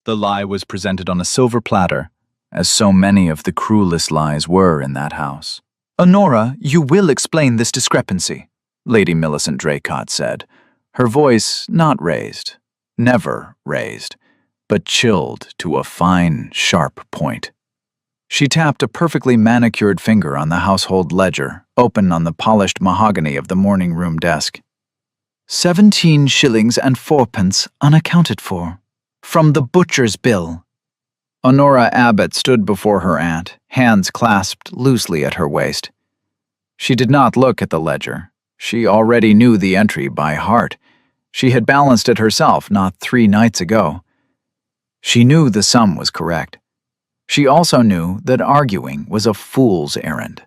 The lie was presented on a silver platter, as so many of the cruelest lies were in that house. "Honora, you will explain this discrepancy," Lady Millicent Draycott said, her voice not raised, never raised, but chilled to a fine, sharp point. She tapped a perfectly manicured finger on the household ledger, open on the polished mahogany of the morning room desk. 17 shillings and 4 pence unaccounted for. From the butcher's bill. Honora Abbott stood before her aunt, hands clasped loosely at her waist. She did not look at the ledger. She already knew the entry by heart. She had balanced it herself not 3 nights ago. She knew the sum was correct. She also knew that arguing was a fool's errand.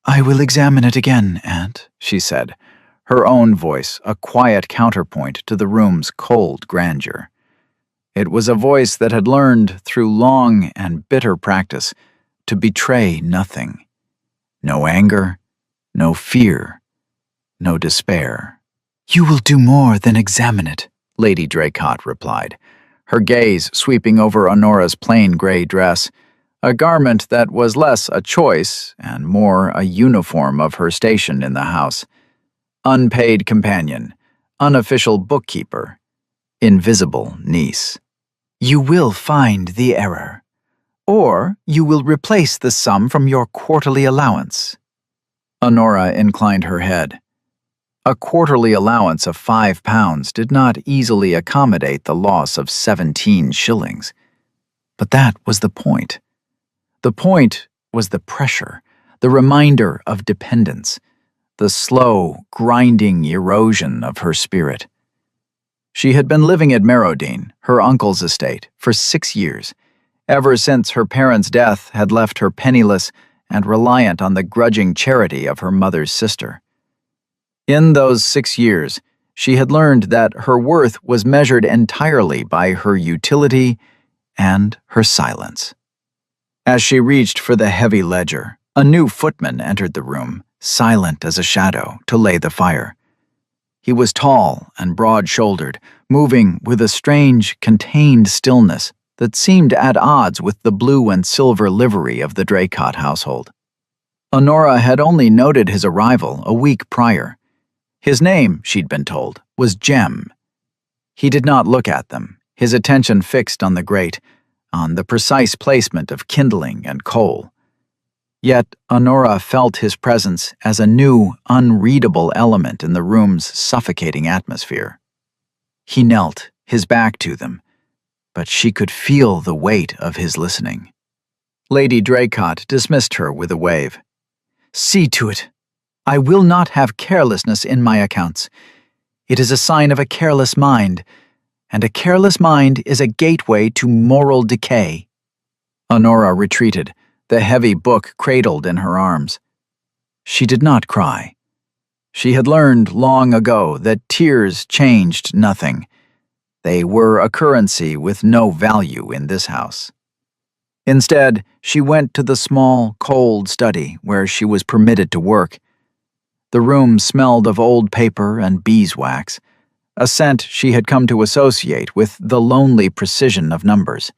"I will examine it again, Aunt," she said, her own voice a quiet counterpoint to the room's cold grandeur. It was a voice that had learned through long and bitter practice to betray nothing. No anger, no fear, no despair. "You will do more than examine it," Lady Draycott replied, her gaze sweeping over Honora's plain gray dress, a garment that was less a choice and more a uniform of her station in the house. Unpaid companion, unofficial bookkeeper, invisible niece. "You will find the error, or you will replace the sum from your quarterly allowance." Honora inclined her head. A quarterly allowance of £5 did not easily accommodate the loss of 17 shillings. But that was the point. The point was the pressure, the reminder of dependence, the slow, grinding erosion of her spirit. She had been living at Merrodine, her uncle's estate, for 6 years, ever since her parents' death had left her penniless and reliant on the grudging charity of her mother's sister. In those 6 years, she had learned that her worth was measured entirely by her utility and her silence. As she reached for the heavy ledger, a new footman entered the room, silent as a shadow, to lay the fire. He was tall and broad-shouldered, moving with a strange, contained stillness that seemed at odds with the blue and silver livery of the Draycott household. Honora had only noted his arrival a week prior. His name, she'd been told, was Jem. He did not look at them, his attention fixed on the grate, on the precise placement of kindling and coal. Yet Honora felt his presence as a new, unreadable element in the room's suffocating atmosphere. He knelt, his back to them, but she could feel the weight of his listening. Lady Draycott dismissed her with a wave. "See to it. I will not have carelessness in my accounts. It is a sign of a careless mind, and a careless mind is a gateway to moral decay." Honora retreated, the heavy book cradled in her arms. She did not cry. She had learned long ago that tears changed nothing. They were a currency with no value in this house. Instead, she went to the small, cold study where she was permitted to work. The room smelled of old paper and beeswax, a scent she had come to associate with the lonely precision of numbers.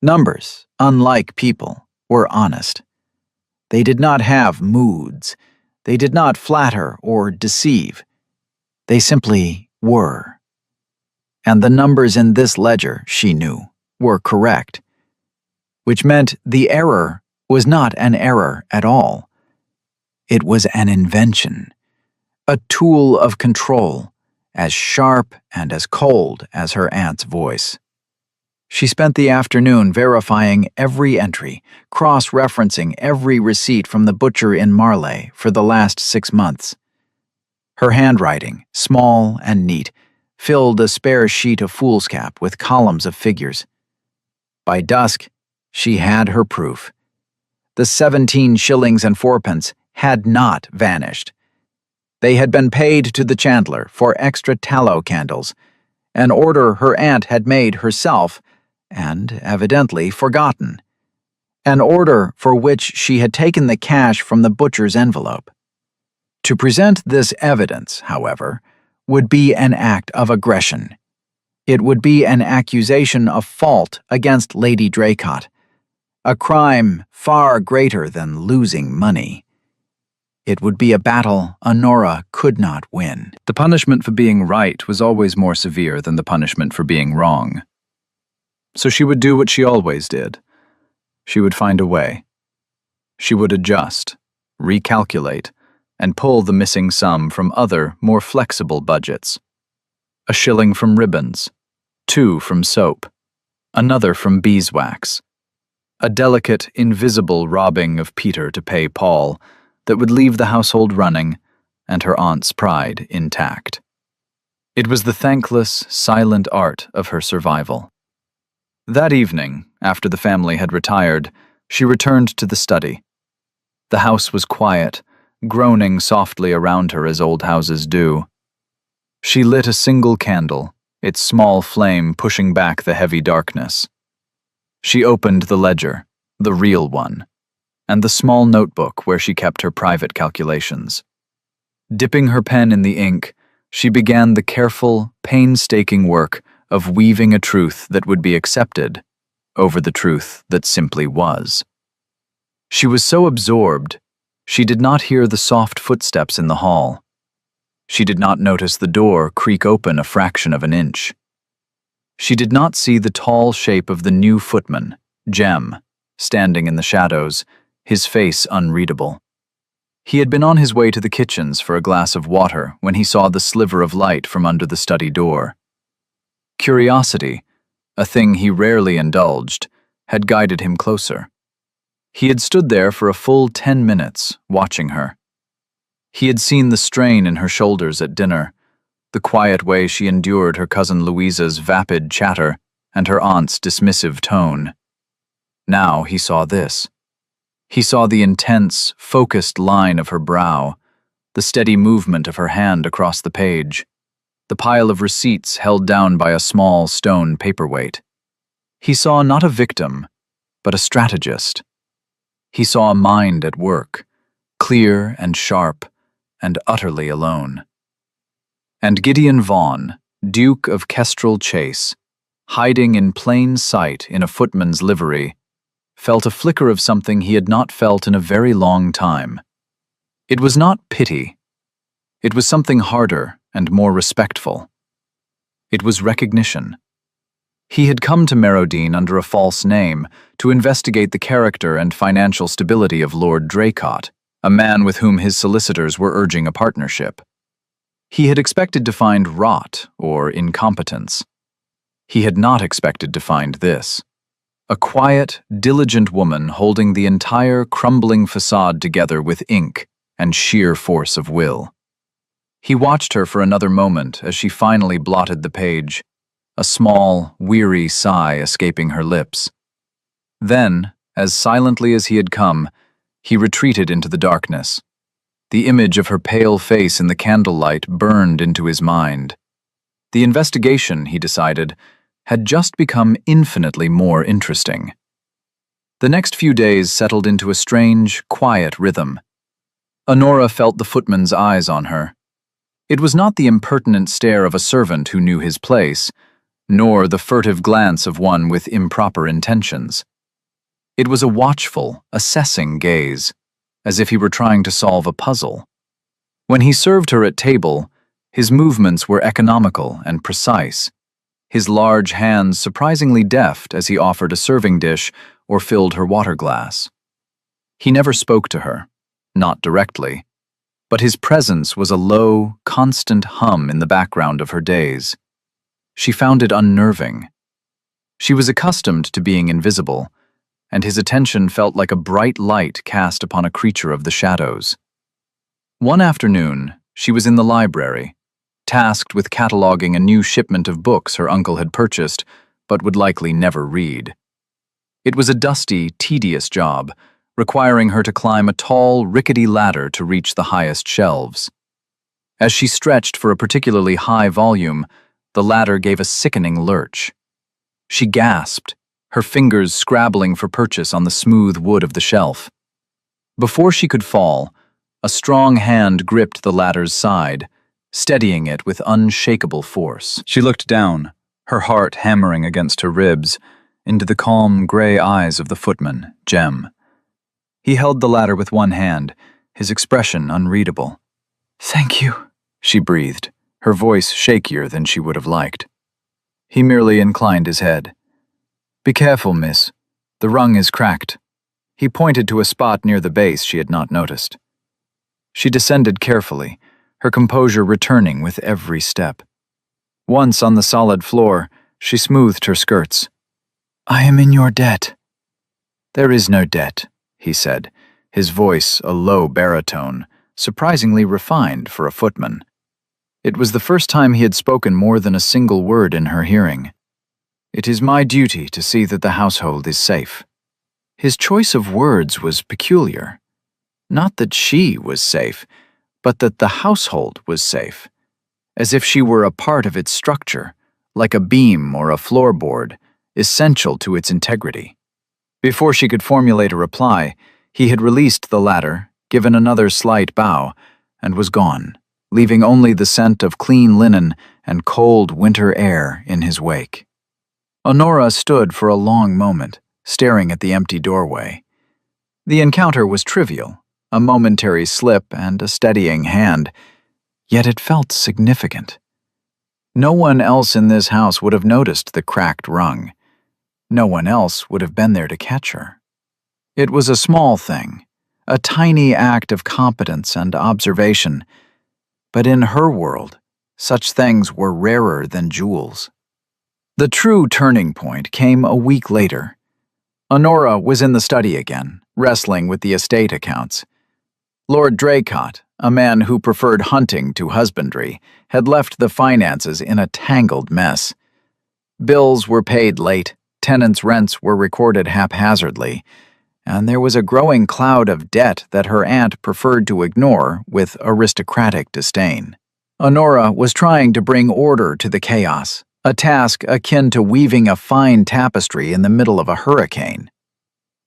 Numbers, unlike people, were honest. They did not have moods. They did not flatter or deceive. They simply were. And the numbers in this ledger, she knew, were correct, which meant the error was not an error at all. It was an invention, a tool of control, as sharp and as cold as her aunt's voice. She spent the afternoon verifying every entry, cross-referencing every receipt from the butcher in Marley for the last 6 months. Her handwriting, small and neat, filled a spare sheet of foolscap with columns of figures. By dusk, she had her proof. The 17 shillings and 4 pence had not vanished. They had been paid to the chandler for extra tallow candles, an order her aunt had made herself and evidently forgotten, an order for which she had taken the cash from the butcher's envelope. To present this evidence, however, would be an act of aggression. It would be an accusation of fault against Lady Draycott, a crime far greater than losing money. It would be a battle Honora could not win. The punishment for being right was always more severe than the punishment for being wrong. So she would do what she always did. She would find a way. She would adjust, recalculate, and pull the missing sum from other, more flexible budgets. A shilling from ribbons, 2 from soap, another from beeswax. A delicate, invisible robbing of Peter to pay Paul that would leave the household running and her aunt's pride intact. It was the thankless, silent art of her survival. That evening, after the family had retired, she returned to the study. The house was quiet, groaning softly around her as old houses do. She lit a single candle, its small flame pushing back the heavy darkness. She opened the ledger, the real one, and the small notebook where she kept her private calculations. Dipping her pen in the ink, she began the careful, painstaking work of weaving a truth that would be accepted over the truth that simply was. She was so absorbed, she did not hear the soft footsteps in the hall. She did not notice the door creak open a fraction of an inch. She did not see the tall shape of the new footman, Jem, standing in the shadows, his face unreadable. He had been on his way to the kitchens for a glass of water when he saw the sliver of light from under the study door. Curiosity, a thing he rarely indulged, had guided him closer. He had stood there for a full 10 minutes, watching her. He had seen the strain in her shoulders at dinner, the quiet way she endured her cousin Louisa's vapid chatter and her aunt's dismissive tone. Now he saw this. He saw the intense, focused line of her brow, the steady movement of her hand across the page, the pile of receipts held down by a small stone paperweight. He saw not a victim, but a strategist. He saw a mind at work, clear and sharp, and utterly alone. And Gideon Vaughan, Duke of Kestrel Chase, hiding in plain sight in a footman's livery, felt a flicker of something he had not felt in a very long time. It was not pity. It was something harder and more respectful. It was recognition. He had come to Merrodine under a false name to investigate the character and financial stability of Lord Draycott, a man with whom his solicitors were urging a partnership. He had expected to find rot or incompetence. He had not expected to find this. A quiet, diligent woman holding the entire crumbling facade together with ink and sheer force of will. He watched her for another moment as she finally blotted the page, a small, weary sigh escaping her lips. Then, as silently as he had come, he retreated into the darkness. The image of her pale face in the candlelight burned into his mind. The investigation, he decided, had just become infinitely more interesting. The next few days settled into a strange, quiet rhythm. Honora felt the footman's eyes on her. It was not the impertinent stare of a servant who knew his place, nor the furtive glance of one with improper intentions. It was a watchful, assessing gaze, as if he were trying to solve a puzzle. When he served her at table, his movements were economical and precise, his large hands surprisingly deft as he offered a serving dish or filled her water glass. He never spoke to her, not directly, but his presence was a low, constant hum in the background of her days. She found it unnerving. She was accustomed to being invisible, and his attention felt like a bright light cast upon a creature of the shadows. One afternoon, she was in the library, tasked with cataloging a new shipment of books her uncle had purchased, but would likely never read. It was a dusty, tedious job, requiring her to climb a tall, rickety ladder to reach the highest shelves. As she stretched for a particularly high volume, the ladder gave a sickening lurch. She gasped, her fingers scrabbling for purchase on the smooth wood of the shelf. Before she could fall, a strong hand gripped the ladder's side, steadying it with unshakable force. She looked down, her heart hammering against her ribs, into the calm gray eyes of the footman, Jem. He held the ladder with one hand, his expression unreadable. "Thank you," she breathed, her voice shakier than she would have liked. He merely inclined his head. "Be careful, miss. The rung is cracked." He pointed to a spot near the base she had not noticed. She descended carefully, her composure returning with every step. Once on the solid floor, she smoothed her skirts. "I am in your debt." "There is no debt," he said, his voice a low baritone, surprisingly refined for a footman. It was the first time he had spoken more than a single word in her hearing. "It is my duty to see that the household is safe." His choice of words was peculiar. Not that she was safe, but that the household was safe, as if she were a part of its structure, like a beam or a floorboard, essential to its integrity. Before she could formulate a reply, he had released the ladder, given another slight bow, and was gone, leaving only the scent of clean linen and cold winter air in his wake. Honora stood for a long moment, staring at the empty doorway. The encounter was trivial, a momentary slip and a steadying hand, yet it felt significant. No one else in this house would have noticed the cracked rung. No one else would have been there to catch her. It was a small thing, a tiny act of competence and observation, but in her world, such things were rarer than jewels. The true turning point came a week later. Honora was in the study again, wrestling with the estate accounts. Lord Draycott, a man who preferred hunting to husbandry, had left the finances in a tangled mess. Bills were paid late, tenants' rents were recorded haphazardly, and there was a growing cloud of debt that her aunt preferred to ignore with aristocratic disdain. Honora was trying to bring order to the chaos, a task akin to weaving a fine tapestry in the middle of a hurricane.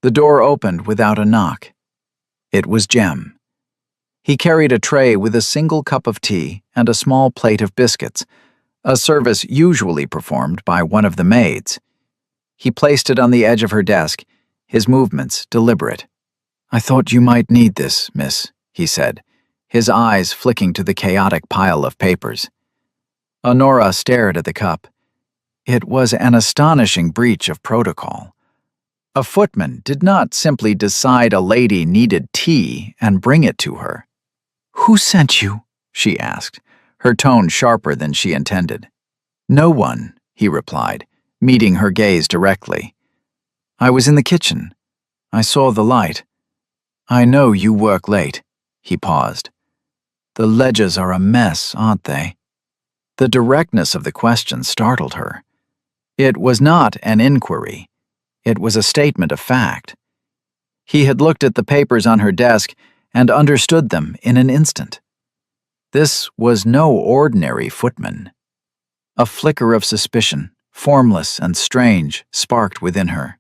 The door opened without a knock. It was Jem. He carried a tray with a single cup of tea and a small plate of biscuits, a service usually performed by one of the maids. He placed it on the edge of her desk, his movements deliberate. "I thought you might need this, miss," he said, his eyes flicking to the chaotic pile of papers. Honora stared at the cup. It was an astonishing breach of protocol. A footman did not simply decide a lady needed tea and bring it to her. "Who sent you?" she asked, her tone sharper than she intended. "No one," he replied, meeting her gaze directly. "I was in the kitchen. I saw the light. I know you work late." He paused. "The ledgers are a mess, aren't they?" The directness of the question startled her. It was not an inquiry. It was a statement of fact. He had looked at the papers on her desk and understood them in an instant. This was no ordinary footman. A flicker of suspicion, formless and strange, sparked within her.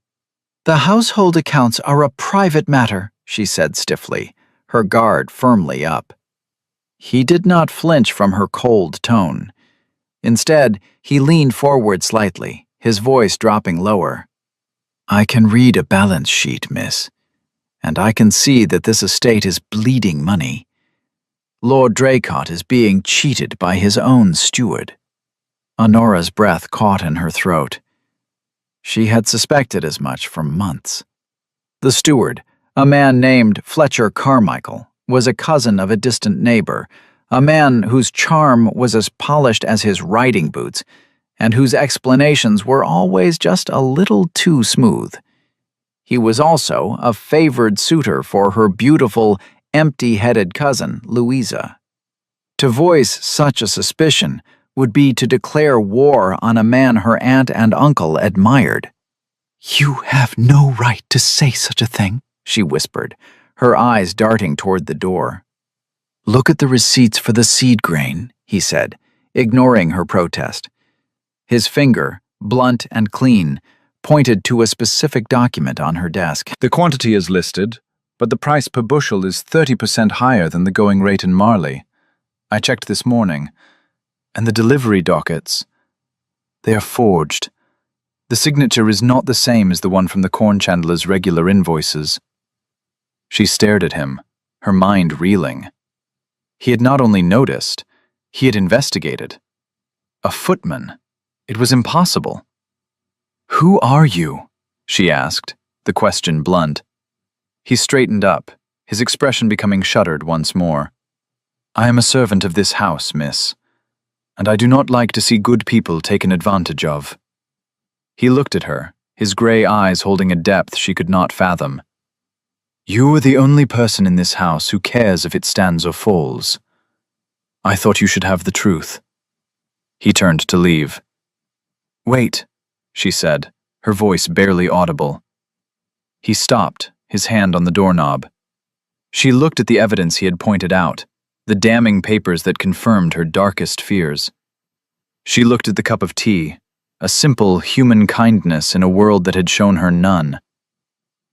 "The household accounts are a private matter," she said stiffly, her guard firmly up. He did not flinch from her cold tone. Instead, he leaned forward slightly, his voice dropping lower. "I can read a balance sheet, miss, and I can see that this estate is bleeding money. Lord Draycott is being cheated by his own steward." Honora's breath caught in her throat. She had suspected as much for months. The steward, a man named Fletcher Carmichael, was a cousin of a distant neighbor, a man whose charm was as polished as his riding boots, and whose explanations were always just a little too smooth. He was also a favored suitor for her beautiful, empty-headed cousin, Louisa. To voice such a suspicion would be to declare war on a man her aunt and uncle admired. "You have no right to say such a thing," she whispered, her eyes darting toward the door. "Look at the receipts for the seed grain," he said, ignoring her protest. His finger, blunt and clean, pointed to a specific document on her desk. "The quantity is listed, but the price per bushel is 30% higher than the going rate in Marley. I checked this morning. And the delivery dockets. They are forged. The signature is not the same as the one from the corn chandler's regular invoices. She stared at him, her mind reeling. He had not only noticed, he had investigated. A footman. It was impossible. "Who are you?" she asked, the question blunt. He straightened up, his expression becoming shuttered once more. "I am a servant of this house, miss, and I do not like to see good people taken advantage of." He looked at her, his gray eyes holding a depth she could not fathom. "You are the only person in this house who cares if it stands or falls. I thought you should have the truth." He turned to leave. "Wait," she said, her voice barely audible. He stopped, his hand on the doorknob. She looked at the evidence he had pointed out, the damning papers that confirmed her darkest fears. She looked at the cup of tea, a simple human kindness in a world that had shown her none.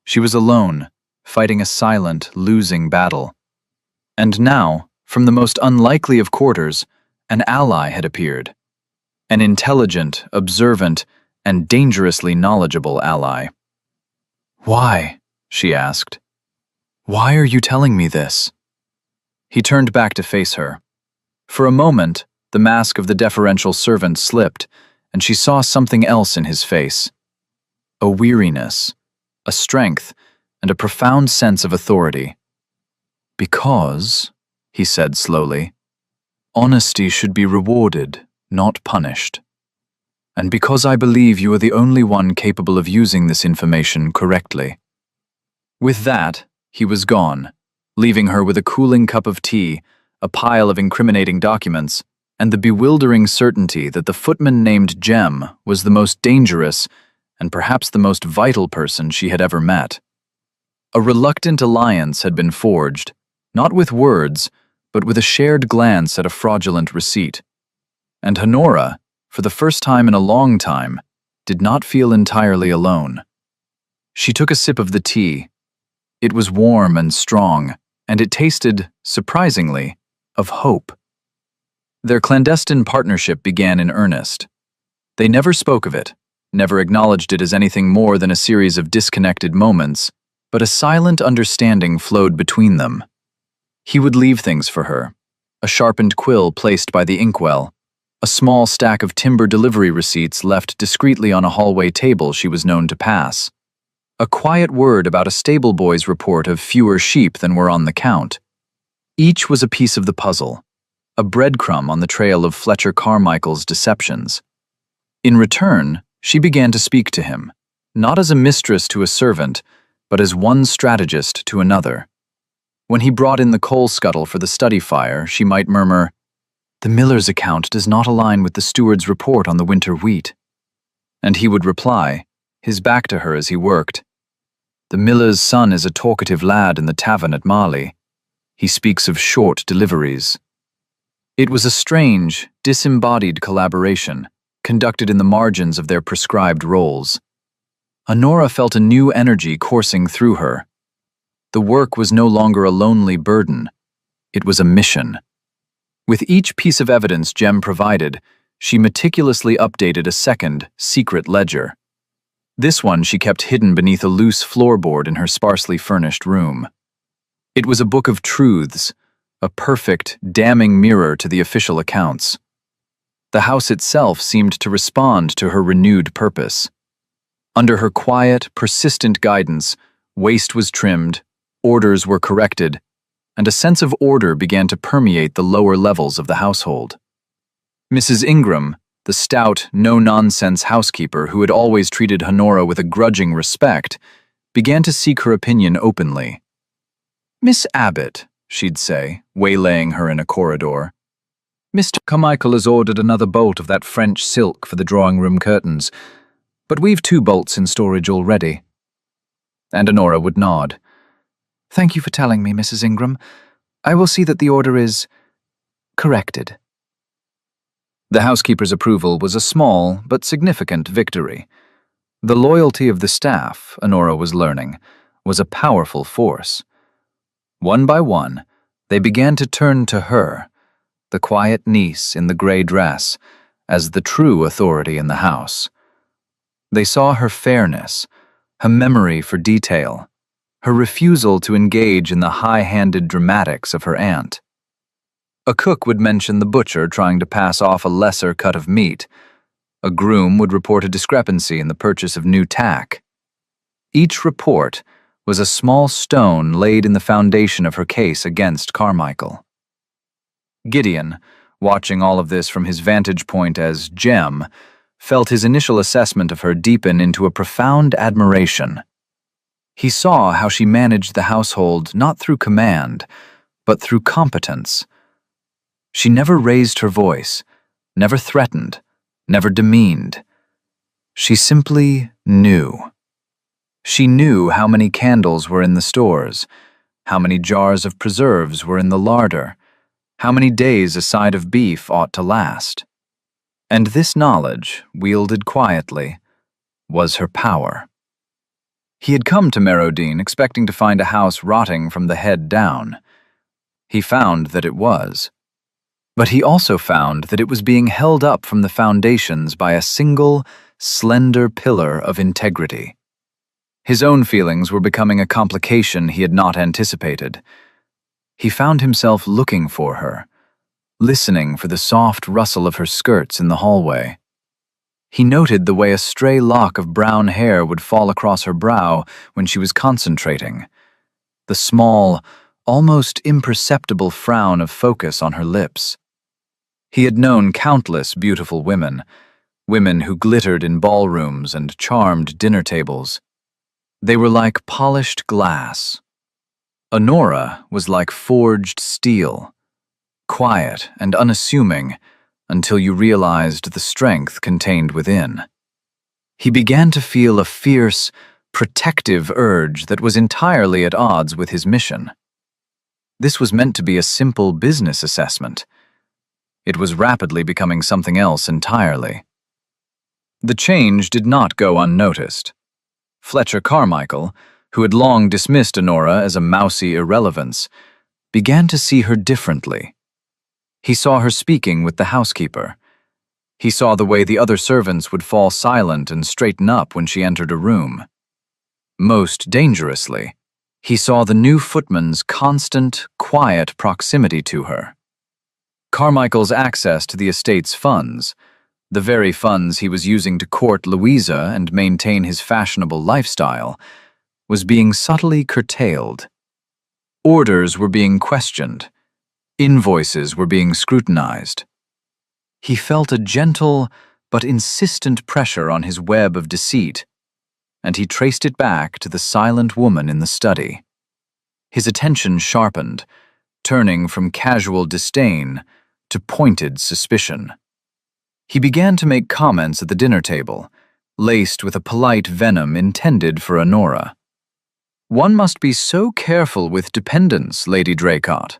She was alone, fighting a silent, losing battle. And now, from the most unlikely of quarters, an ally had appeared. An intelligent, observant, and dangerously knowledgeable ally. "Why?" she asked. "Why are you telling me this?" He turned back to face her. For a moment, the mask of the deferential servant slipped, and she saw something else in his face. A weariness, a strength, and a profound sense of authority. "Because," he said slowly, "honesty should be rewarded, not punished. And because I believe you are the only one capable of using this information correctly." With that, he was gone, leaving her with a cooling cup of tea, a pile of incriminating documents, and the bewildering certainty that the footman named Jem was the most dangerous and perhaps the most vital person she had ever met. A reluctant alliance had been forged, not with words, but with a shared glance at a fraudulent receipt. And Honora, for the first time in a long time, did not feel entirely alone. She took a sip of the tea. It was warm and strong, and it tasted, surprisingly, of hope. Their clandestine partnership began in earnest. They never spoke of it, never acknowledged it as anything more than a series of disconnected moments, but a silent understanding flowed between them. He would leave things for her, a sharpened quill placed by the inkwell, a small stack of timber delivery receipts left discreetly on a hallway table she was known to pass, a quiet word about a stable boy's report of fewer sheep than were on the count. Each was a piece of the puzzle, a breadcrumb on the trail of Fletcher Carmichael's deceptions. In return, she began to speak to him, not as a mistress to a servant, but as one strategist to another. When he brought in the coal scuttle for the study fire, she might murmur, "The miller's account does not align with the steward's report on the winter wheat." And he would reply, his back to her as he worked, "The miller's son is a talkative lad in the tavern at Marley. He speaks of short deliveries." It was a strange, disembodied collaboration, conducted in the margins of their prescribed roles. Honora felt a new energy coursing through her. The work was no longer a lonely burden. It was a mission. With each piece of evidence Jem provided, she meticulously updated a second, secret ledger. This one she kept hidden beneath a loose floorboard in her sparsely furnished room. It was a book of truths, a perfect, damning mirror to the official accounts. The house itself seemed to respond to her renewed purpose. Under her quiet, persistent guidance, waste was trimmed, orders were corrected, and a sense of order began to permeate the lower levels of the household. Mrs. Ingram, the stout, no-nonsense housekeeper who had always treated Honora with a grudging respect, began to seek her opinion openly. "Miss Abbott," she'd say, waylaying her in a corridor, "Mr. Carmichael has ordered another bolt of that French silk for the drawing-room curtains, but we've 2 bolts in storage already." And Honora would nod. "Thank you for telling me, Mrs. Ingram. I will see that the order is corrected." The housekeeper's approval was a small but significant victory. The loyalty of the staff, Honora was learning, was a powerful force. One by one, they began to turn to her, the quiet niece in the gray dress, as the true authority in the house. They saw her fairness, her memory for detail, her refusal to engage in the high-handed dramatics of her aunt. A cook would mention the butcher trying to pass off a lesser cut of meat. A groom would report a discrepancy in the purchase of new tack. Each report was a small stone laid in the foundation of her case against Carmichael. Gideon, watching all of this from his vantage point as Jem, felt his initial assessment of her deepen into a profound admiration. He saw how she managed the household not through command, but through competence. She never raised her voice, never threatened, never demeaned. She simply knew. She knew how many candles were in the stores, how many jars of preserves were in the larder, how many days a side of beef ought to last. And this knowledge, wielded quietly, was her power. He had come to Merodine expecting to find a house rotting from the head down. He found that it was. But he also found that it was being held up from the foundations by a single, slender pillar of integrity. His own feelings were becoming a complication he had not anticipated. He found himself looking for her, listening for the soft rustle of her skirts in the hallway. He noted the way a stray lock of brown hair would fall across her brow when she was concentrating, the small, almost imperceptible frown of focus on her lips. He had known countless beautiful women, women who glittered in ballrooms and charmed dinner tables. They were like polished glass. Honora was like forged steel, quiet and unassuming until you realized the strength contained within. He began to feel a fierce, protective urge that was entirely at odds with his mission. This was meant to be a simple business assessment. It was rapidly becoming something else entirely. The change did not go unnoticed. Fletcher Carmichael, who had long dismissed Honora as a mousy irrelevance, began to see her differently. He saw her speaking with the housekeeper. He saw the way the other servants would fall silent and straighten up when she entered a room. Most dangerously, he saw the new footman's constant, quiet proximity to her. Carmichael's access to the estate's funds, the very funds he was using to court Louisa and maintain his fashionable lifestyle, was being subtly curtailed. Orders were being questioned. Invoices were being scrutinized. He felt a gentle but insistent pressure on his web of deceit, and he traced it back to the silent woman in the study. His attention sharpened, turning from casual disdain to pointed suspicion. He began to make comments at the dinner table, laced with a polite venom intended for Honora. "One must be so careful with dependents, Lady Draycott,"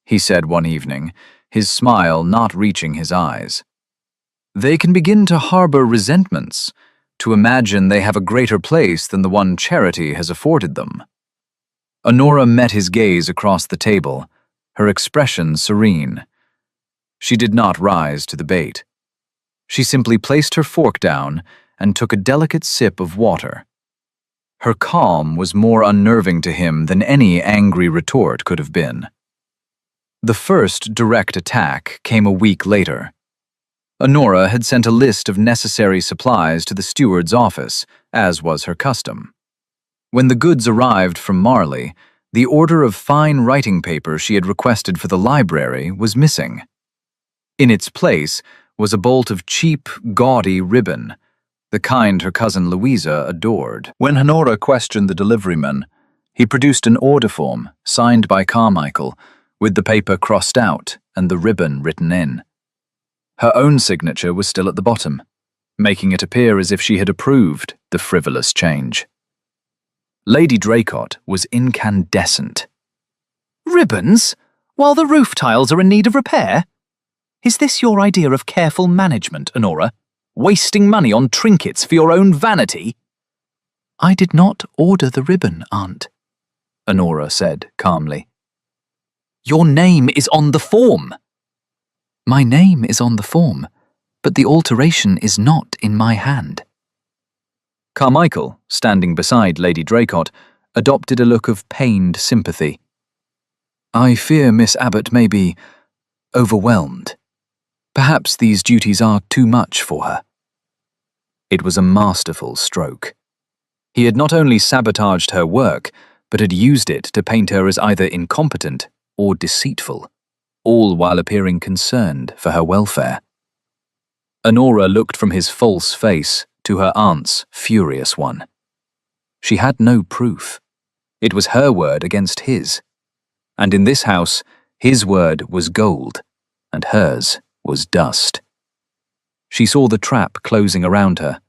he said one evening, his smile not reaching his eyes. "They can begin to harbor resentments, to imagine they have a greater place than the one charity has afforded them." Honora met his gaze across the table, her expression serene. She did not rise to the bait. She simply placed her fork down and took a delicate sip of water. Her calm was more unnerving to him than any angry retort could have been. The first direct attack came a week later. Honora had sent a list of necessary supplies to the steward's office, as was her custom. When the goods arrived from Marley, the order of fine writing paper she had requested for the library was missing. In its place was a bolt of cheap, gaudy ribbon, the kind her cousin Louisa adored. When Honora questioned the deliveryman, he produced an order form, signed by Carmichael, with the paper crossed out and the ribbon written in. Her own signature was still at the bottom, making it appear as if she had approved the frivolous change. Lady Draycott was incandescent. "Ribbons? While the roof tiles are in need of repair? Is this your idea of careful management, Honora? Wasting money on trinkets for your own vanity?" "I did not order the ribbon, Aunt," Honora said calmly. "Your name is on the form." "My name is on the form, but the alteration is not in my hand." Carmichael, standing beside Lady Draycott, adopted a look of pained sympathy. "I fear Miss Abbott may be overwhelmed. Perhaps these duties are too much for her." It was a masterful stroke. He had not only sabotaged her work, but had used it to paint her as either incompetent or deceitful, all while appearing concerned for her welfare. Honora looked from his false face to her aunt's furious one. She had no proof. It was her word against his. And in this house, his word was gold, and hers was dust. She saw the trap closing around her.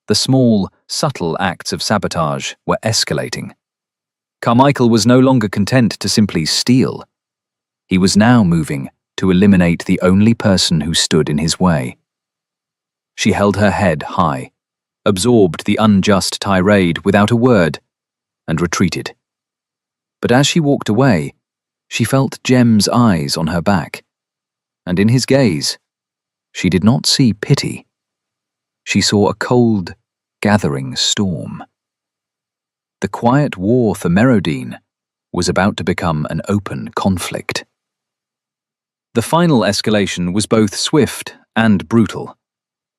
The small, subtle acts of sabotage were escalating. Carmichael was no longer content to simply steal. He was now moving to eliminate the only person who stood in his way. She held her head high, absorbed the unjust tirade without a word, and retreated. But as she walked away, she felt Jem's eyes on her back, and in his gaze, she did not see pity. She saw a cold, gathering storm. The quiet war for Merodine was about to become an open conflict. The final escalation was both swift and brutal.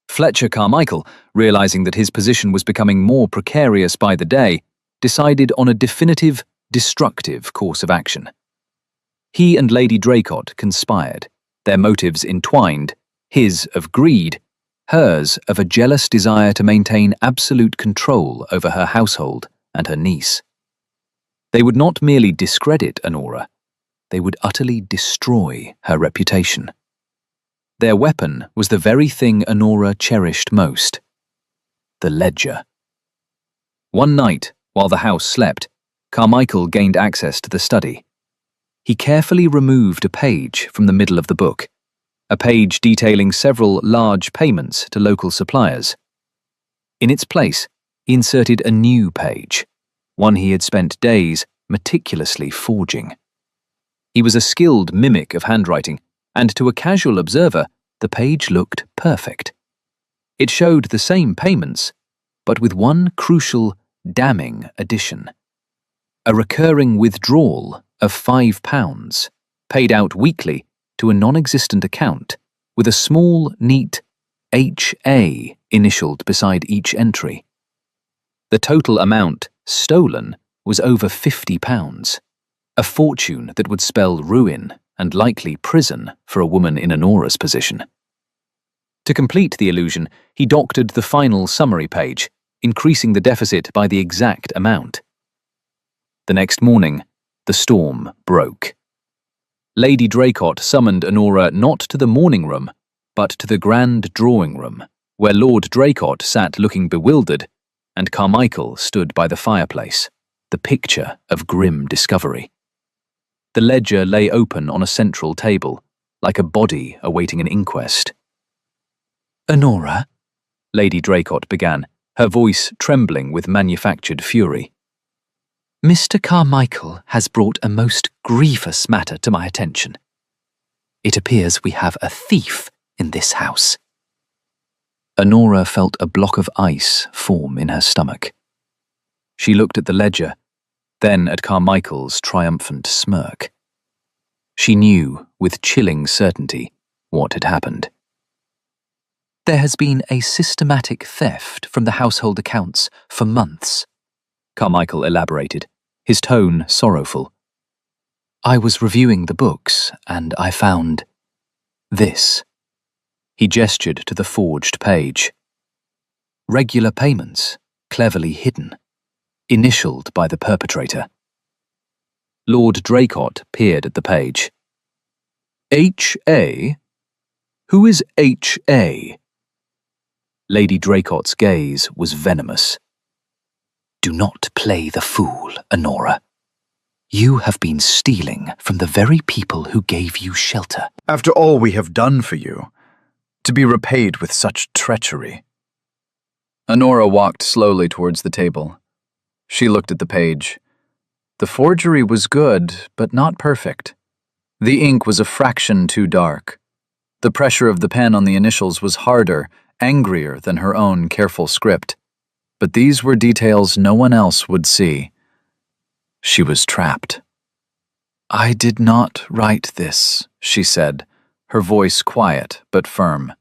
Fletcher Carmichael, realizing that his position was becoming more precarious by the day, decided on a definitive, destructive course of action. He and Lady Draycott conspired, their motives entwined, his of greed, hers of a jealous desire to maintain absolute control over her household and her niece. They would not merely discredit Honora, they would utterly destroy her reputation. Their weapon was the very thing Honora cherished most: the ledger. One night, while the house slept, Carmichael gained access to the study. He carefully removed a page from the middle of the book, a page detailing several large payments to local suppliers. In its place, he inserted a new page, one he had spent days meticulously forging. He was a skilled mimic of handwriting, and to a casual observer, the page looked perfect. It showed the same payments, but with one crucial, damning addition: a recurring withdrawal of £5, paid out weekly to a non-existent account, with a small, neat H.A. initialed beside each entry. The total amount stolen was over £50, a fortune that would spell ruin and likely prison for a woman in Honora's position. To complete the illusion, he doctored the final summary page, increasing the deficit by the exact amount. The next morning, the storm broke. Lady Draycott summoned Honora not to the morning room, but to the grand drawing room, where Lord Draycott sat looking bewildered, and Carmichael stood by the fireplace, the picture of grim discovery. The ledger lay open on a central table, like a body awaiting an inquest. "Honora?" Lady Draycott began, her voice trembling with manufactured fury. "Mr. Carmichael has brought a most grievous matter to my attention. It appears we have a thief in this house." Honora felt a block of ice form in her stomach. She looked at the ledger, then at Carmichael's triumphant smirk. She knew, with chilling certainty, what had happened. "There has been a systematic theft from the household accounts for months," Carmichael elaborated, his tone sorrowful. "I was reviewing the books, and I found this." He gestured to the forged page. "Regular payments, cleverly hidden, initialed by the perpetrator." Lord Draycott peered at the page. "H.A.? Who is H.A.?" Lady Draycott's gaze was venomous. "Do not play the fool, Honora. You have been stealing from the very people who gave you shelter." "After all we have done for you, to be repaid with such treachery." Honora walked slowly towards the table. She looked at the page. The forgery was good, but not perfect. The ink was a fraction too dark. The pressure of the pen on the initials was harder, angrier than her own careful script. But these were details no one else would see. She was trapped. "I did not write this," she said, her voice quiet but firm.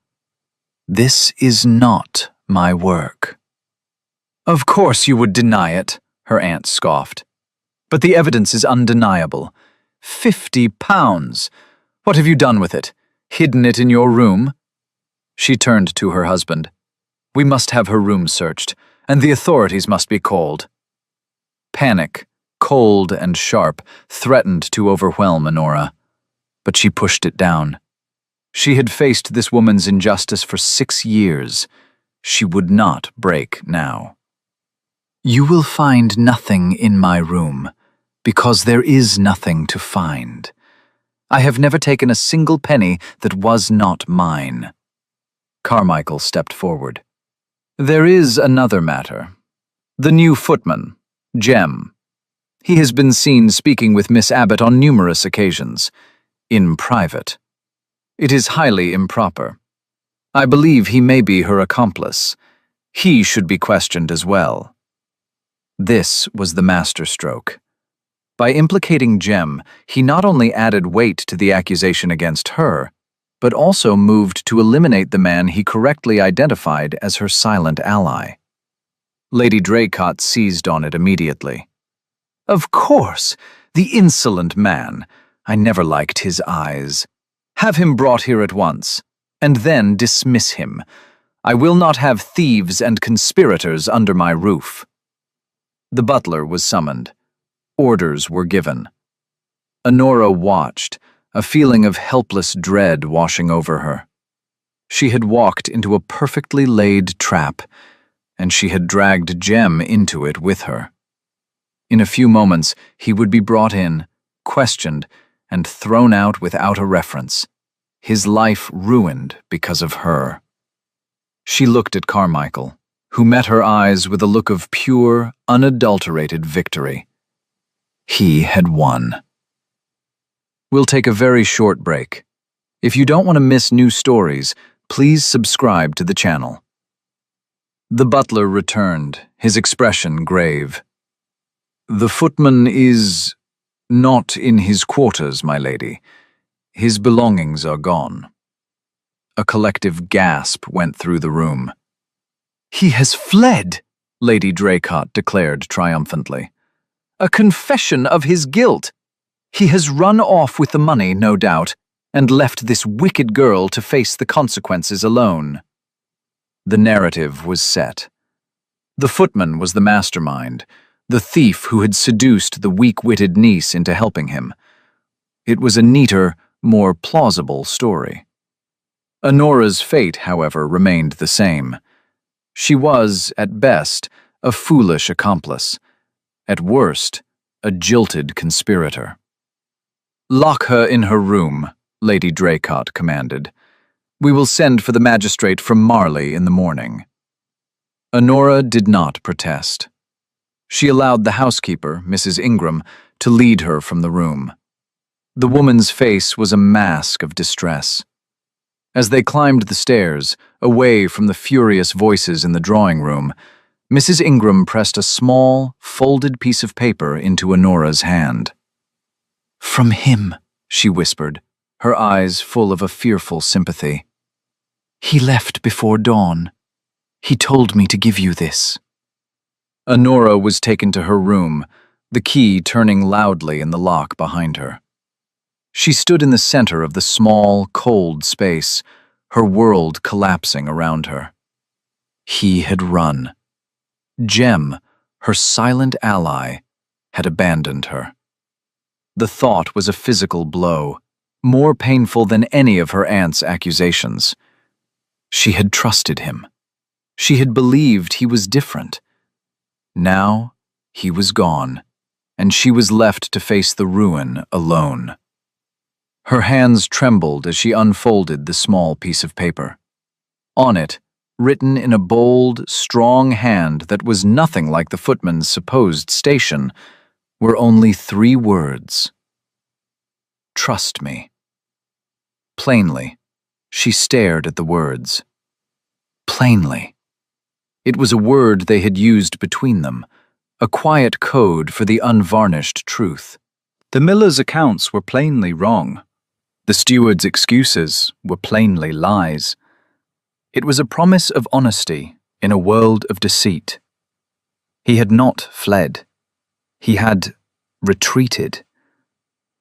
"This is not my work." "Of course you would deny it," her aunt scoffed. "But the evidence is undeniable. £50. What have you done with it? Hidden it in your room?" She turned to her husband. "We must have her room searched, and the authorities must be called." Panic, cold and sharp, threatened to overwhelm Honora, but she pushed it down. She had faced this woman's injustice for 6 years. She would not break now. "You will find nothing in my room, because there is nothing to find. I have never taken a single penny that was not mine." Carmichael stepped forward. "There is another matter. The new footman, Jem. He has been seen speaking with Miss Abbott on numerous occasions, in private. It is highly improper. I believe he may be her accomplice. He should be questioned as well." This was the masterstroke. By implicating Jem, he not only added weight to the accusation against her, but also moved to eliminate the man he correctly identified as her silent ally. Lady Draycott seized on it immediately. "Of course, the insolent man. I never liked his eyes. Have him brought here at once, and then dismiss him. I will not have thieves and conspirators under my roof." The butler was summoned. Orders were given. Honora watched, a feeling of helpless dread washing over her. She had walked into a perfectly laid trap, and she had dragged Jem into it with her. In a few moments, he would be brought in, questioned, and thrown out without a reference, his life ruined because of her. She looked at Carmichael, who met her eyes with a look of pure, unadulterated victory. He had won. We'll take a very short break. If you don't want to miss new stories, please subscribe to the channel. The butler returned, his expression grave. "The footman is not in his quarters, my lady. His belongings are gone." A collective gasp went through the room. "He has fled," Lady Draycott declared triumphantly. "A confession of his guilt. He has run off with the money, no doubt, and left this wicked girl to face the consequences alone." The narrative was set. The footman was the mastermind, the thief who had seduced the weak-witted niece into helping him. It was a neater, more plausible story. Honora's fate, however, remained the same. She was, at best, a foolish accomplice. At worst, a jilted conspirator. "Lock her in her room," Lady Draycott commanded. "We will send for the magistrate from Marley in the morning." Honora did not protest. She allowed the housekeeper, Mrs. Ingram, to lead her from the room. The woman's face was a mask of distress. As they climbed the stairs, away from the furious voices in the drawing room, Mrs. Ingram pressed a small, folded piece of paper into Honora's hand. "From him," she whispered, her eyes full of a fearful sympathy. "He left before dawn. He told me to give you this." Honora was taken to her room, the key turning loudly in the lock behind her. She stood in the center of the small, cold space, her world collapsing around her. He had run. Jem, her silent ally, had abandoned her. The thought was a physical blow, more painful than any of her aunt's accusations. She had trusted him. She had believed he was different. Now, he was gone, and she was left to face the ruin alone. Her hands trembled as she unfolded the small piece of paper. On it, written in a bold, strong hand that was nothing like the footman's supposed station, were only 3 words. "Trust me." Plainly, She stared at the words. Plainly. It was a word they had used between them, a quiet code for the unvarnished truth. The miller's accounts were plainly wrong. The steward's excuses were plainly lies. It was a promise of honesty in a world of deceit. He had not fled. He had retreated.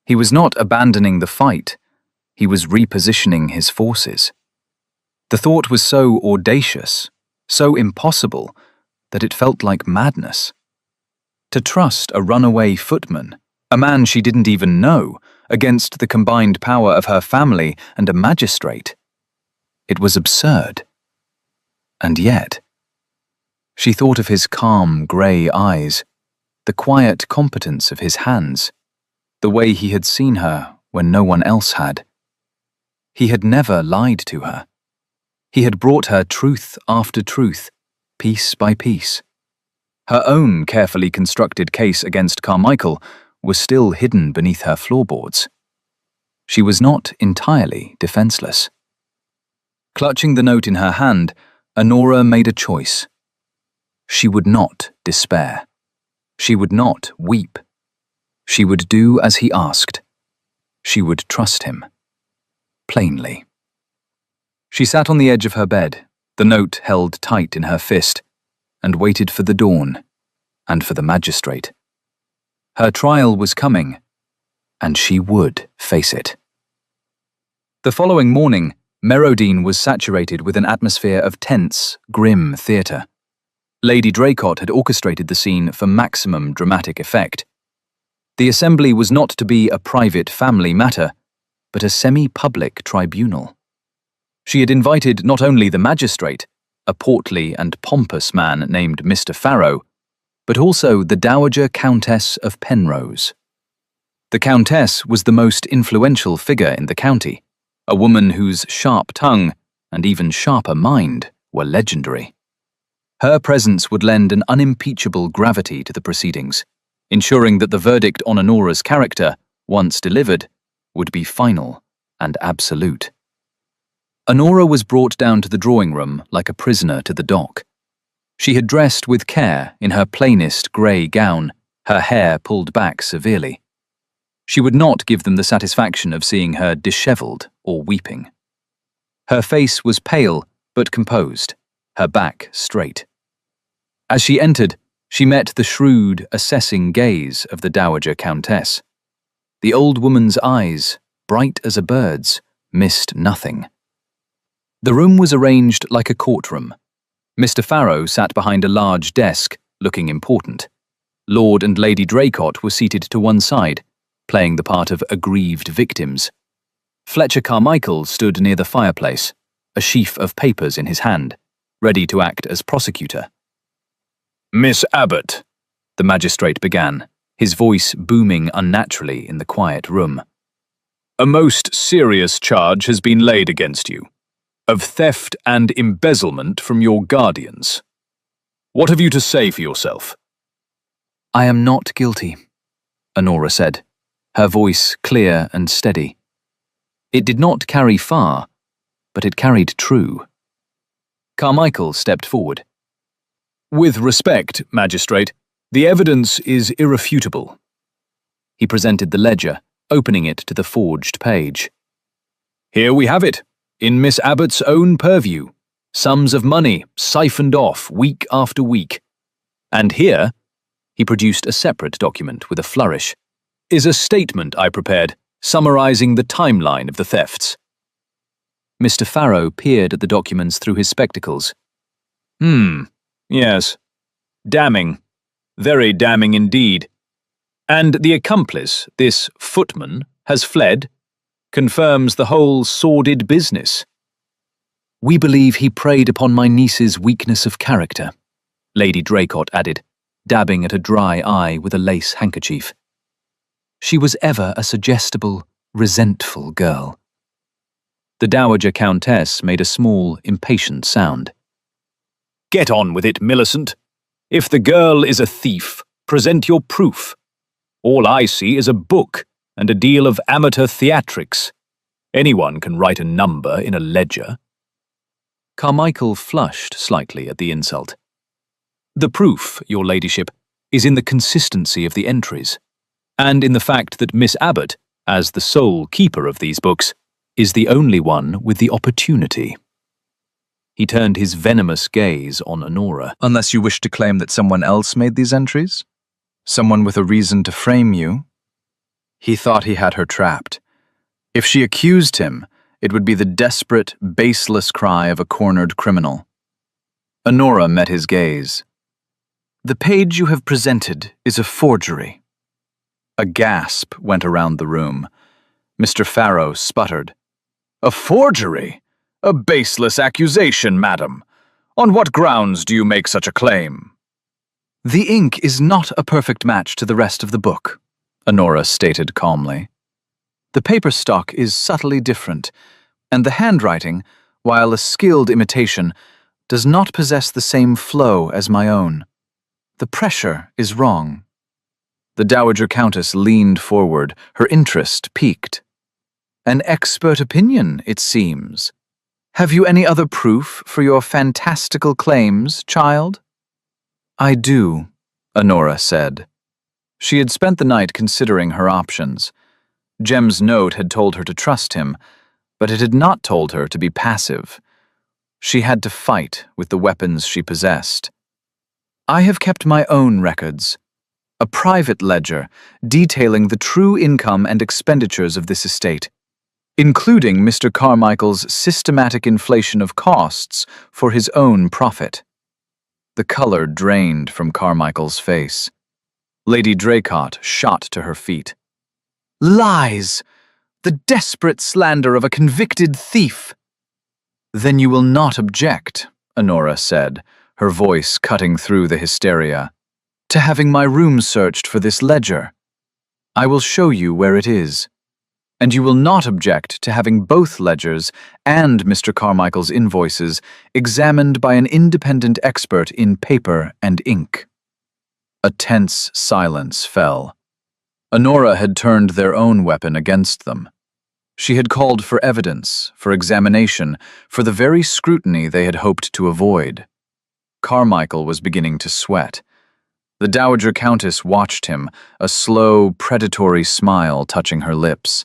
He was not abandoning the fight. He was repositioning his forces. The thought was so audacious, so impossible, that it felt like madness. To trust a runaway footman, a man she didn't even know, against the combined power of her family and a magistrate. It was absurd. And yet, she thought of his calm, grey eyes, the quiet competence of his hands, the way he had seen her when no one else had. He had never lied to her. He had brought her truth after truth, piece by piece. Her own carefully constructed case against Carmichael was still hidden beneath her floorboards. She was not entirely defenseless. Clutching the note in her hand, Honora made a choice. She would not despair. She would not weep. She would do as he asked. She would trust him. Plainly. She sat on the edge of her bed, the note held tight in her fist, and waited for the dawn, and for the magistrate. Her trial was coming, and she would face it. The following morning, Merodine was saturated with an atmosphere of tense, grim theatre. Lady Draycott had orchestrated the scene for maximum dramatic effect. The assembly was not to be a private family matter, but a semi-public tribunal. She had invited not only the magistrate, a portly and pompous man named Mr. Farrow, but also the Dowager Countess of Penrose. The Countess was the most influential figure in the county, a woman whose sharp tongue and even sharper mind were legendary. Her presence would lend an unimpeachable gravity to the proceedings, ensuring that the verdict on Honora's character, once delivered, would be final and absolute. Honora was brought down to the drawing room like a prisoner to the dock. She had dressed with care in her plainest grey gown, her hair pulled back severely. She would not give them the satisfaction of seeing her dishevelled or weeping. Her face was pale but composed, her back straight. As she entered, she met the shrewd, assessing gaze of the Dowager Countess. The old woman's eyes, bright as a bird's, missed nothing. The room was arranged like a courtroom. Mr. Farrow sat behind a large desk, looking important. Lord and Lady Draycott were seated to one side, playing the part of aggrieved victims. Fletcher Carmichael stood near the fireplace, a sheaf of papers in his hand, ready to act as prosecutor. "Miss Abbott," the magistrate began, his voice booming unnaturally in the quiet room. "A most serious charge has been laid against you, of theft and embezzlement from your guardians. What have you to say for yourself?" "I am not guilty," Honora said, her voice clear and steady. It did not carry far, but it carried true. Carmichael stepped forward. "With respect, Magistrate, the evidence is irrefutable." He presented the ledger, opening it to the forged page. "Here we have it, in Miss Abbott's own purview, sums of money siphoned off week after week. And here," he produced a separate document with a flourish, "is a statement I prepared, summarizing the timeline of the thefts." Mr. Farrow peered at the documents through his spectacles. Yes. Damning. Very damning indeed. And the accomplice, this Footman, has fled? Confirms the whole sordid business." "We believe he preyed upon my niece's weakness of character," Lady Draycott added, dabbing at a dry eye with a lace handkerchief. "She was ever a suggestible, resentful girl." The Dowager Countess made a small, impatient sound. "Get on with it, Millicent. If the girl is a thief, present your proof. All I see is a book and a deal of amateur theatrics. Anyone can write a number in a ledger." Carmichael flushed slightly at the insult. "The proof, your ladyship, is in the consistency of the entries, and in the fact that Miss Abbott, as the sole keeper of these books, is the only one with the opportunity." He turned his venomous gaze on Honora. Unless you wish to claim that someone else made these entries? Someone with a reason to frame you? He thought he had her trapped. If she accused him, it would be the desperate, baseless cry of a cornered criminal. Honora met his gaze. "The page you have presented is a forgery." A gasp went around the room. Mr. Farrow sputtered. "A forgery? A baseless accusation, madam. On what grounds do you make such a claim?" "The ink is not a perfect match to the rest of the book," Honora stated calmly. "The paper stock is subtly different, and the handwriting, while a skilled imitation, does not possess the same flow as my own. The pressure is wrong." The Dowager Countess leaned forward, her interest piqued. "An expert opinion, it seems. Have you any other proof for your fantastical claims, child?" "I do," Honora said. She had spent the night considering her options. Jem's note had told her to trust him, but it had not told her to be passive. She had to fight with the weapons she possessed. "I have kept my own records. A private ledger detailing the true income and expenditures of this estate, including Mr. Carmichael's systematic inflation of costs for his own profit." The color drained from Carmichael's face. Lady Draycott shot to her feet. "Lies! The desperate slander of a convicted thief!" "Then you will not object," Honora said, her voice cutting through the hysteria, "to having my room searched for this ledger. I will show you where it is. And you will not object to having both ledgers and Mr. Carmichael's invoices examined by an independent expert in paper and ink." A tense silence fell. Honora had turned their own weapon against them. She had called for evidence, for examination, for the very scrutiny they had hoped to avoid. Carmichael was beginning to sweat. The Dowager Countess watched him, a slow, predatory smile touching her lips.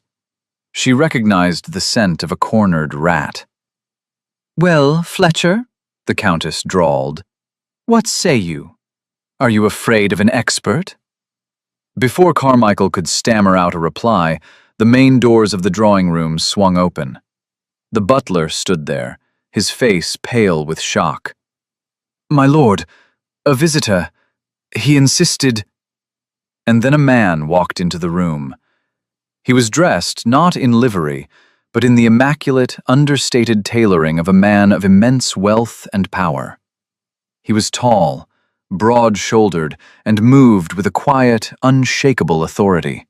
She recognized the scent of a cornered rat. "Well, Fletcher," the Countess drawled, "what say you? Are you afraid of an expert?" Before Carmichael could stammer out a reply, the main doors of the drawing room swung open. The butler stood there, his face pale with shock. "My lord, a visitor. He insisted—" And then a man walked into the room. He was dressed not in livery, but in the immaculate, understated tailoring of a man of immense wealth and power. He was tall, broad-shouldered, and moved with a quiet, unshakable authority.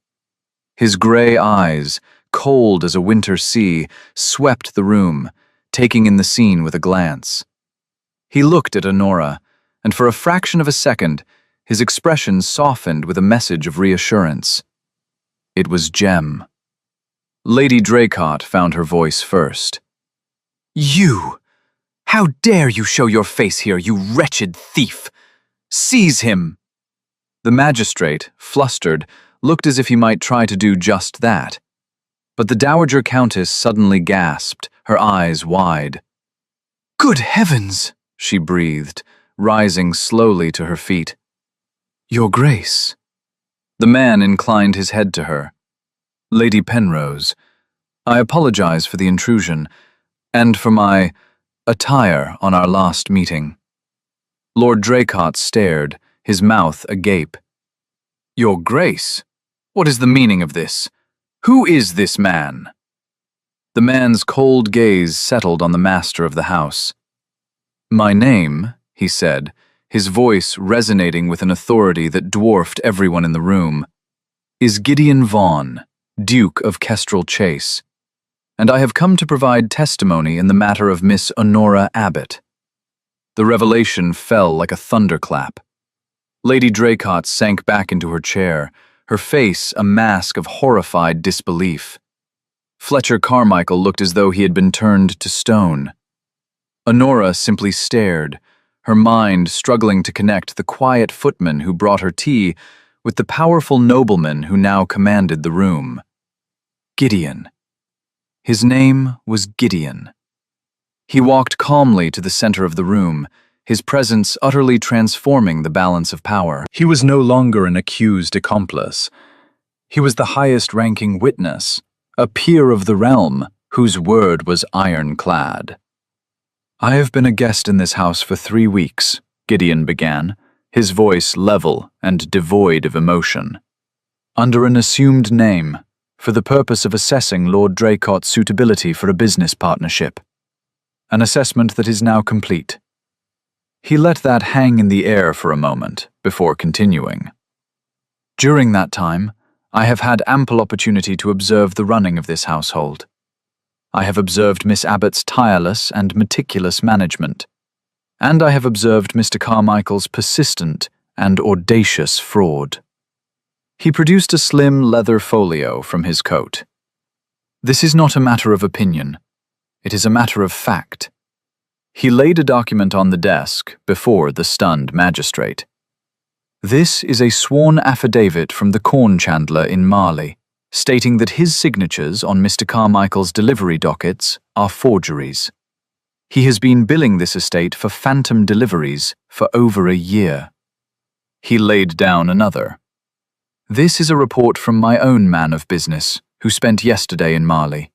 His gray eyes, cold as a winter sea, swept the room, taking in the scene with a glance. He looked at Honora, and for a fraction of a second, his expression softened with a message of reassurance. It was Jem. Lady Draycott found her voice first. "You! How dare you show your face here, you wretched thief! Seize him!" The magistrate, flustered, looked as if he might try to do just that. But the Dowager Countess suddenly gasped, her eyes wide. "Good heavens!" she breathed, rising slowly to her feet. "Your Grace." The man inclined his head to her. "Lady Penrose, I apologize for the intrusion, and for my attire on our last meeting." Lord Draycott stared, his mouth agape. "Your Grace? What is the meaning of this? Who is this man?" The man's cold gaze settled on the master of the house. "My name," he said, his voice resonating with an authority that dwarfed everyone in the room, "is Gideon Vaughan, Duke of Kestrel Chase, and I have come to provide testimony in the matter of Miss Honora Abbott." The revelation fell like a thunderclap. Lady Draycott sank back into her chair, her face a mask of horrified disbelief. Fletcher Carmichael looked as though he had been turned to stone. Honora simply stared, her mind struggling to connect the quiet footman who brought her tea with the powerful nobleman who now commanded the room. Gideon. His name was Gideon. He walked calmly to the center of the room, his presence utterly transforming the balance of power. He was no longer an accused accomplice. He was the highest-ranking witness, a peer of the realm whose word was ironclad. "I have been a guest in this house for 3 weeks," Gideon began, his voice level and devoid of emotion. "Under an assumed name, for the purpose of assessing Lord Draycott's suitability for a business partnership. An assessment that is now complete." He let that hang in the air for a moment before continuing. "During that time, I have had ample opportunity to observe the running of this household. I have observed Miss Abbott's tireless and meticulous management, and I have observed Mr. Carmichael's persistent and audacious fraud." He produced a slim leather folio from his coat. "This is not a matter of opinion. It is a matter of fact." He laid a document on the desk before the stunned magistrate. "This is a sworn affidavit from the corn chandler in Marley, stating that his signatures on Mr. Carmichael's delivery dockets are forgeries. He has been billing this estate for phantom deliveries for over a year." He laid down another. "This is a report from my own man of business, who spent yesterday in Marley.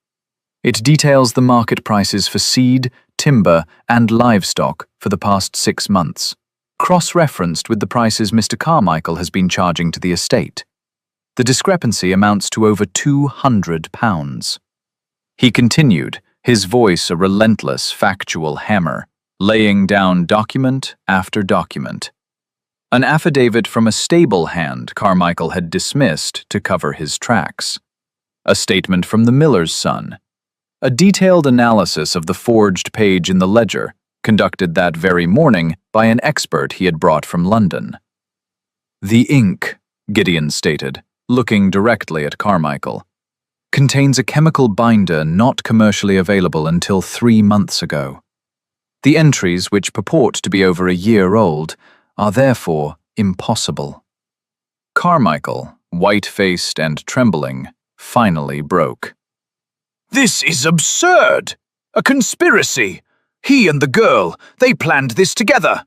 It details the market prices for seed, timber, and livestock for the past 6 months, cross-referenced with the prices Mr. Carmichael has been charging to the estate. The discrepancy amounts to over £200. He continued, his voice a relentless, factual hammer, laying down document after document. An affidavit from a stable hand Carmichael had dismissed to cover his tracks. A statement from the miller's son. A detailed analysis of the forged page in the ledger, conducted that very morning by an expert he had brought from London. "The ink," Gideon stated, looking directly at Carmichael, "contains a chemical binder not commercially available until 3 months ago. The entries, which purport to be over a year old, are therefore impossible." Carmichael, white-faced and trembling, finally broke. "This is absurd! A conspiracy! He and the girl, they planned this together!"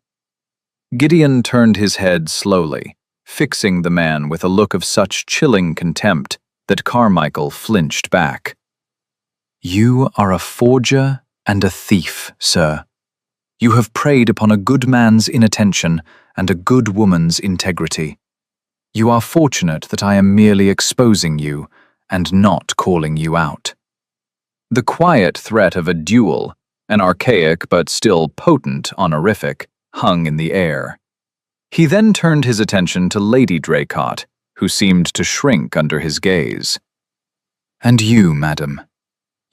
Gideon turned his head slowly, fixing the man with a look of such chilling contempt that Carmichael flinched back. "You are a forger and a thief, sir. You have preyed upon a good man's inattention and a good woman's integrity. You are fortunate that I am merely exposing you and not calling you out." The quiet threat of a duel, an archaic but still potent honorific, hung in the air. He then turned his attention to Lady Draycott, who seemed to shrink under his gaze. "And you, madam,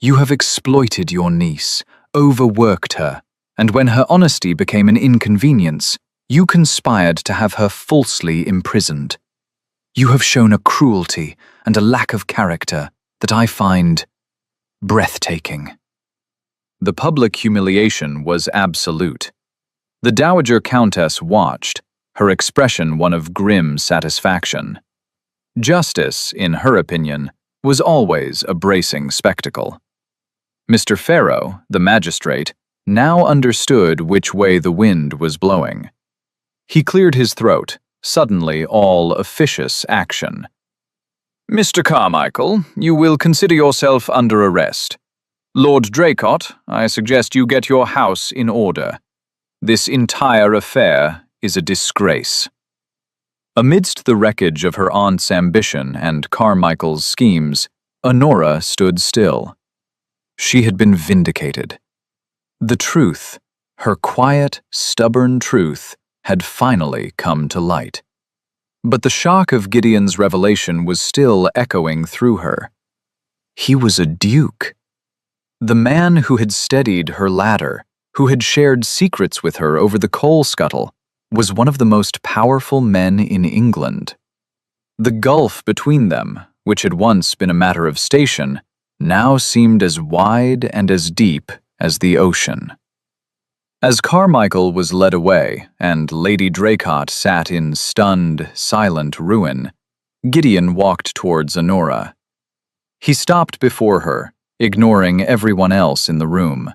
you have exploited your niece, overworked her, and when her honesty became an inconvenience, you conspired to have her falsely imprisoned. You have shown a cruelty and a lack of character that I find breathtaking." The public humiliation was absolute. The Dowager Countess watched, her expression one of grim satisfaction. Justice, in her opinion, was always a bracing spectacle. Mr. Farrow, the magistrate, now understood which way the wind was blowing. He cleared his throat, suddenly all officious action. "Mr. Carmichael, you will consider yourself under arrest. Lord Draycott, I suggest you get your house in order. This entire affair is a disgrace." Amidst the wreckage of her aunt's ambition and Carmichael's schemes, Honora stood still. She had been vindicated. The truth, her quiet, stubborn truth, had finally come to light. But the shock of Gideon's revelation was still echoing through her. He was a duke. The man who had steadied her ladder, who had shared secrets with her over the coal scuttle, was one of the most powerful men in England. The gulf between them, which had once been a matter of station, now seemed as wide and as deep as the ocean. As Carmichael was led away and Lady Draycott sat in stunned, silent ruin, Gideon walked towards Honora. He stopped before her, ignoring everyone else in the room.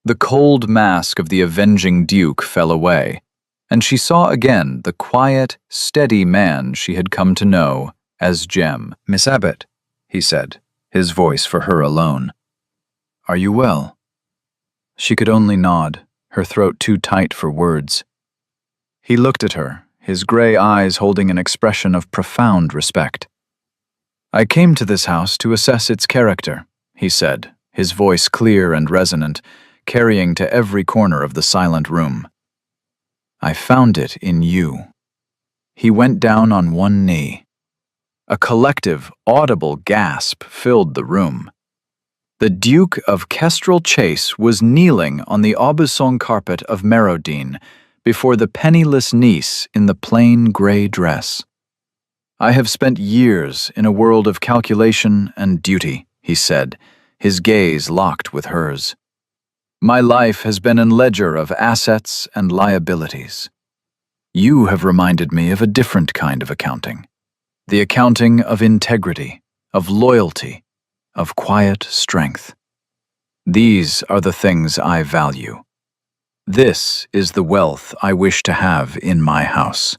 The cold mask of the avenging Duke fell away, and she saw again the quiet, steady man she had come to know as Jem. "Miss Abbott," he said, his voice for her alone. "Are you well?" She could only nod, her throat too tight for words. He looked at her, his gray eyes holding an expression of profound respect. "I came to this house to assess its character," he said, his voice clear and resonant, carrying to every corner of the silent room. "I found it in you." He went down on one knee. A collective, audible gasp filled the room. The Duke of Kestrel Chase was kneeling on the Aubusson carpet of Merodine before the penniless niece in the plain gray dress. "I have spent years in a world of calculation and duty," he said, his gaze locked with hers. "My life has been a ledger of assets and liabilities. You have reminded me of a different kind of accounting. The accounting of integrity, of loyalty, of quiet strength. These are the things I value. This is the wealth I wish to have in my house."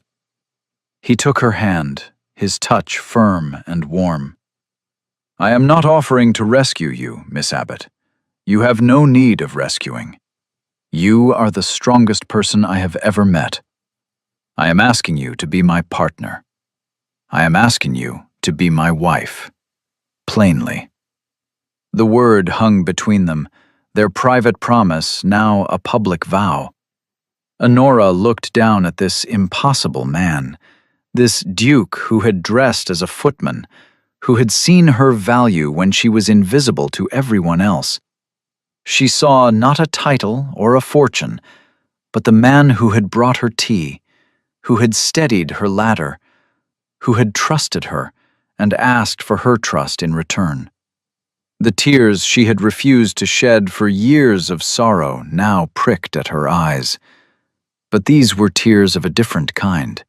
He took her hand, his touch firm and warm. "I am not offering to rescue you, Miss Abbott. You have no need of rescuing. You are the strongest person I have ever met. I am asking you to be my partner. I am asking you to be my wife. Plainly." The word hung between them, their private promise now a public vow. Honora looked down at this impossible man, this Duke who had dressed as a footman, who had seen her value when she was invisible to everyone else. She saw not a title or a fortune, but the man who had brought her tea, who had steadied her ladder, who had trusted her and asked for her trust in return. The tears she had refused to shed for years of sorrow now pricked at her eyes. But these were tears of a different kind.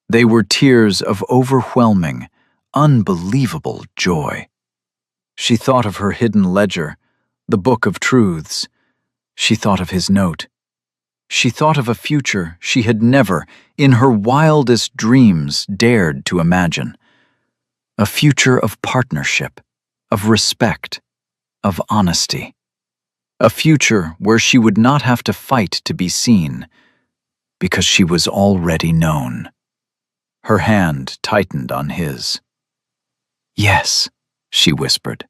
They were tears of overwhelming, unbelievable joy. She thought of her hidden ledger, the book of truths. She thought of his note. She thought of a future she had never, in her wildest dreams, dared to imagine. A future of partnership, of respect, of honesty. A future where she would not have to fight to be seen, because she was already known. Her hand tightened on his. "Yes," she whispered.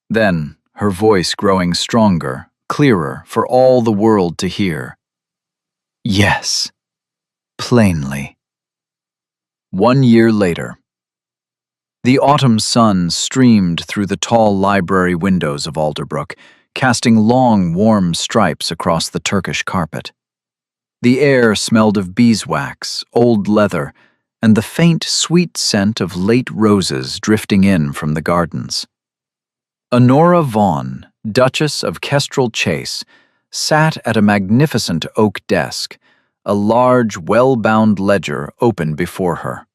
Then, her voice growing stronger, clearer for all the world to hear. "Yes, plainly." 1 year later. The autumn sun streamed through the tall library windows of Alderbrook, casting long, warm stripes across the Turkish carpet. The air smelled of beeswax, old leather, and the faint, sweet scent of late roses drifting in from the gardens. Honora Vaughan, Duchess of Kestrel Chase, sat at a magnificent oak desk, a large, well-bound ledger open before her.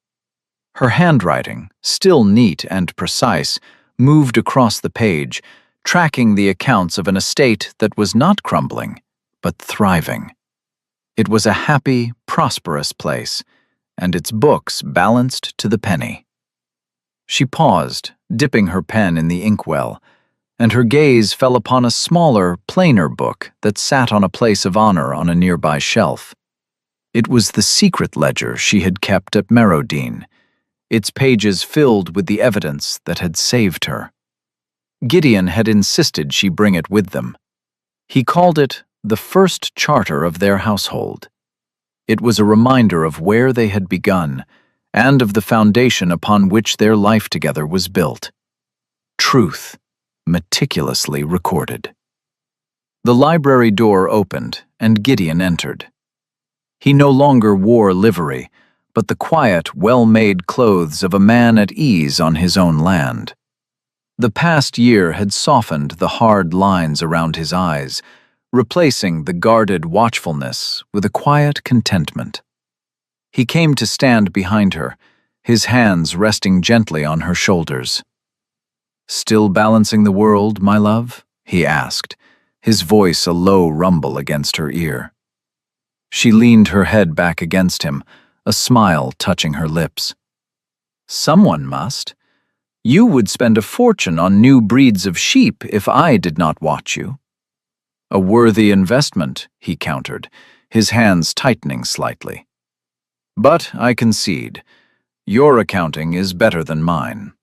Her handwriting, still neat and precise, moved across the page, tracking the accounts of an estate that was not crumbling, but thriving. It was a happy, prosperous place, and its books balanced to the penny. She paused, dipping her pen in the inkwell, and her gaze fell upon a smaller, plainer book that sat on a place of honor on a nearby shelf. It was the secret ledger she had kept at Merodine, its pages filled with the evidence that had saved her. Gideon had insisted she bring it with them. He called it the first charter of their household. It was a reminder of where they had begun and of the foundation upon which their life together was built. Truth, meticulously recorded. The library door opened, and Gideon entered. He no longer wore livery, but the quiet, well-made clothes of a man at ease on his own land. The past year had softened the hard lines around his eyes, replacing the guarded watchfulness with a quiet contentment. He came to stand behind her, his hands resting gently on her shoulders. "Still balancing the world, my love?" he asked, his voice a low rumble against her ear. She leaned her head back against him, a smile touching her lips. "Someone must. You would spend a fortune on new breeds of sheep if I did not watch you." "A worthy investment," he countered, his hands tightening slightly. "But I concede, your accounting is better than mine."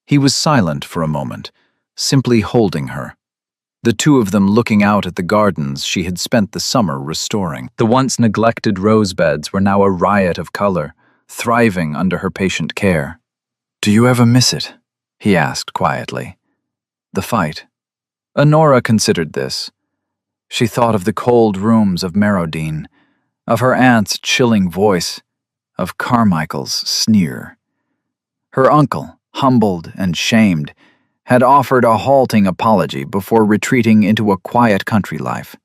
He was silent for a moment, simply holding her, the two of them looking out at the gardens she had spent the summer restoring. The once neglected rose beds were now a riot of color, thriving under her patient care. "Do you ever miss it?" he asked quietly. "The fight?" Honora considered this. She thought of the cold rooms of Merodine, of her aunt's chilling voice, of Carmichael's sneer. Her uncle, humbled and shamed, had offered a halting apology before retreating into a quiet country life.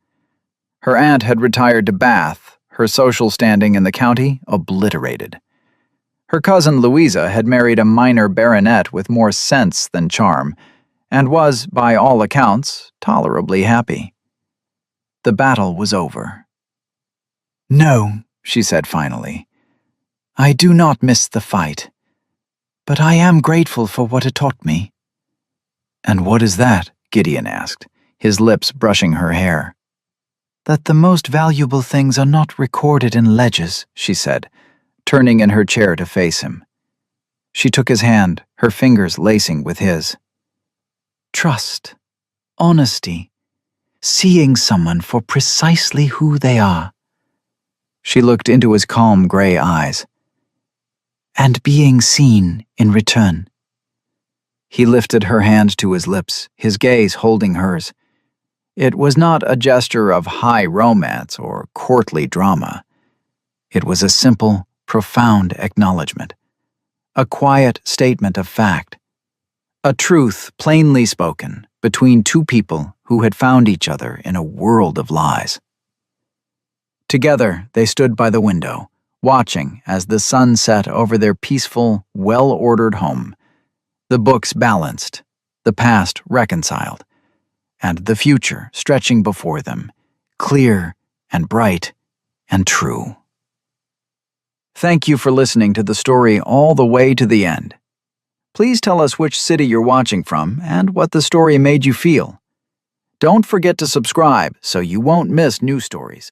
Her aunt had retired to Bath, her social standing in the county obliterated. Her cousin Louisa had married a minor baronet with more sense than charm, and was, by all accounts, tolerably happy. The battle was over. "No," she said finally. "I do not miss the fight, but I am grateful for what it taught me." "And what is that?" Gideon asked, his lips brushing her hair. "That the most valuable things are not recorded in ledgers," she said, turning in her chair to face him. She took his hand, her fingers lacing with his. "Trust, honesty, seeing someone for precisely who they are." She looked into his calm gray eyes. "And being seen in return." He lifted her hand to his lips, his gaze holding hers. It was not a gesture of high romance or courtly drama. It was a simple, profound acknowledgement, a quiet statement of fact, a truth plainly spoken between two people who had found each other in a world of lies. Together, they stood by the window, watching as the sun set over their peaceful, well-ordered home, the books balanced, the past reconciled, and the future stretching before them, clear and bright and true. Thank you for listening to the story all the way to the end. Please tell us which city you're watching from and what the story made you feel. Don't forget to subscribe so you won't miss new stories.